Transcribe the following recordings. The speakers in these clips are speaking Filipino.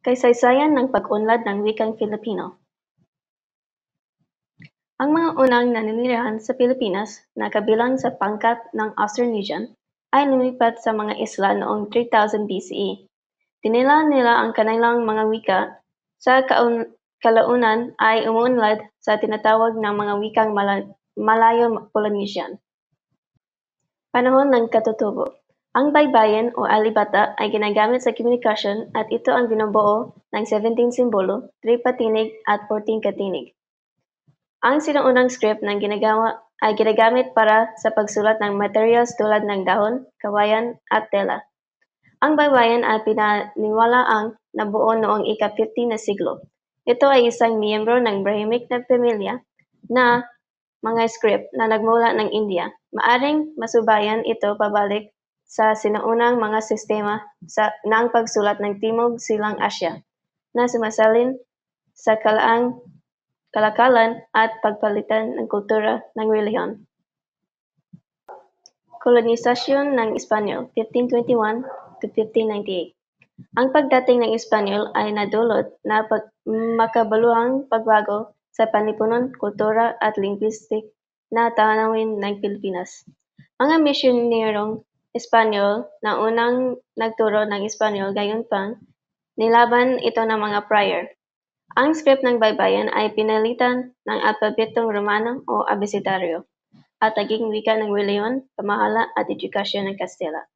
Kasaysayan ng pag-unlad ng wikang Filipino. Ang mga unang naninirahan sa Pilipinas na kabilang sa pangkat ng Austronesian ay lumipat sa mga isla noong 3000 BCE. Tinila nila ang kanilang mga wika sa kalaunan ay umuunlad sa tinatawag na mga wikang Malayo-Polynesian. Panahon ng katutubo. Ang baybayin o alibata ay ginagamit sa komunikasyon at ito ang binubuo ng 17 simbolo, 3 patinig at 14 katinig. Ang sinuunang script na ay ginagamit para sa pagsulat ng materials tulad ng dahon, kawayan at tela. Ang baybayin ay pinaniniwalaang nabuo noong ika-15 na siglo. Ito ay isang miyembro ng Brahmic na pamilya na mga script na nagmula ng India. Maaring masubayan ito pabalik sa sinuunang mga sistema ng pagsulat ng Timog Silang Asya na sumasalin sa kalakalan at pagpalitan ng kultura ng relihiyon. Kolonisasyon ng Espanyol, 1521 to 1598. Ang pagdating ng Espanyol ay nadulot na makabaluhang pagbago sa panlipunan, kultura at linguistik na tanawin ng Pilipinas. Mga misyonerong Espanyol na unang nagturo ng Espanyol gayunpaman nilaban ito ng mga prior. Ang script ng baybayin ay pinalitan ng alpabetong Romano o abecedaryo at naging wika ng relihiyon, pamahala at edukasyon ng Kastila.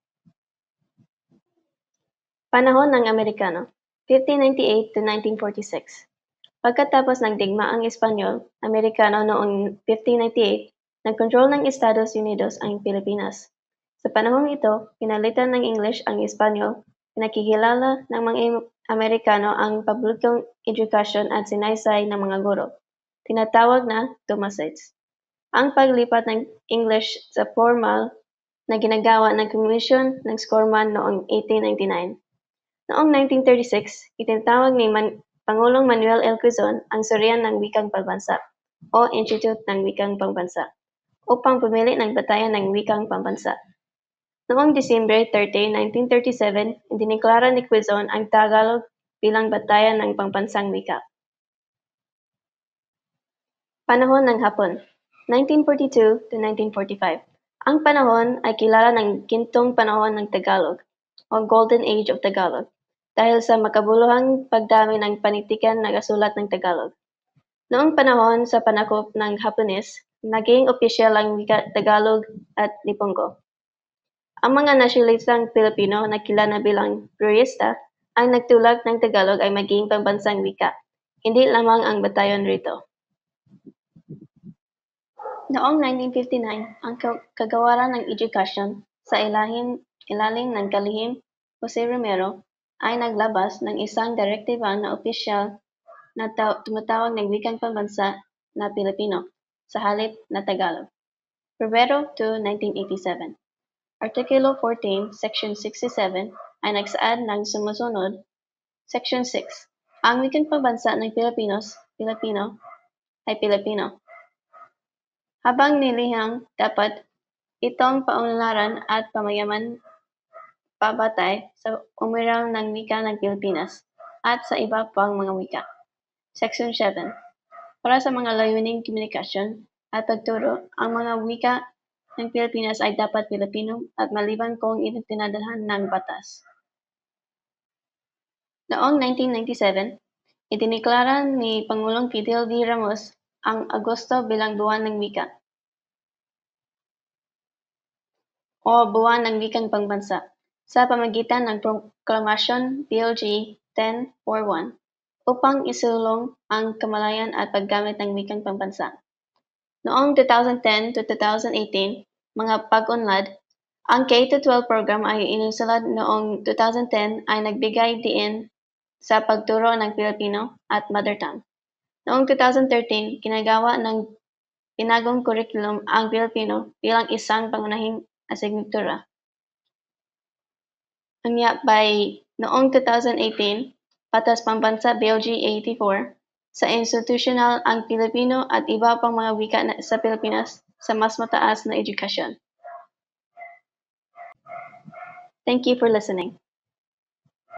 Panahon ng Amerikano, 1598 to 1946. Pagkatapos ng digmaang Espanyol, Amerikano noong 1598, nagkontrol ng Estados Unidos ang Pilipinas. Sa panahong ito, pinalitan ng English ang Espanyol, pinakikilala ng mga Amerikano ang publikong edukasyon at sinaysay ng mga guro, tinatawag na Thomasites. Ang paglipat ng English sa formal na ginagawa ng Commission ng Scorman noong 1899. Noong 1936, itinatawag ni Pangulong Manuel L. Quezon ang Surian ng Wikang Pambansa o Institute ng Wikang Pambansa upang pumili ng batayan ng Wikang Pambansa. Noong December 30, 1937, idineklara ni Quezon ang Tagalog bilang batayan ng pambansang wika. Panahon ng Hapon, 1942 to 1945. Ang panahon ay kilala ng gintong panahon ng Tagalog o Golden Age of Tagalog dahil sa makabuluhang pagdami ng panitikan na kasulat ng Tagalog. Noong panahon sa panakop ng Hapones, naging opisyal ang wika Tagalog at Lipongo. Ang mga nasyonalistang Pilipino na kilala bilang purista ang nagtulak ng Tagalog ay maging pambansang wika, hindi lamang ang batayon rito. Noong 1959, ang kagawaran ng edukasyon sa ilalim ng kalihim Jose Romero ay naglabas ng isang direktiba na opisyal na tumatawag ng wikang pambansa na Pilipino sa halip na Tagalog. Pebrero 2, 1987. Artikulo 14, Section 67 ay nagsaad ng sumusunod. Section 6. Ang wikang pambansa ng Pilipino ay Pilipino. Habang nilihang dapat itong paunlaran at pamayaman pabatay sa umiral ng wika ng Pilipinas at sa iba pang mga wika. Section 7. Para sa mga layuning komunikasyon at pagturo, ang mga wika ng Pilipinas ay dapat Pilipino at maliban kung itinadalhan ng batas. Noong 1997, idineklara ni Pangulong Fidel V. Ramos ang Agosto bilang buwan ng wika o buwan ng wikang pambansa sa pamamagitan ng Proklamasyon PLG 1041 upang isulong ang kamalayan at paggamit ng wikang pambansa. Noong 2010 to 2018, mga pag-unlad, ang K-12 program ay inusulad noong 2010 ay nagbigay diin sa pagturo ng Pilipino at mother tongue. Noong 2013, ginagawa ng pinagong curriculum ang Pilipino bilang isang pangunahing asignatura. Noong 2018, Batas Pambansa BLG 84, sa institutional ang Pilipino at iba pang mga wika sa Pilipinas sa mas mataas na edukasyon. Thank you for listening.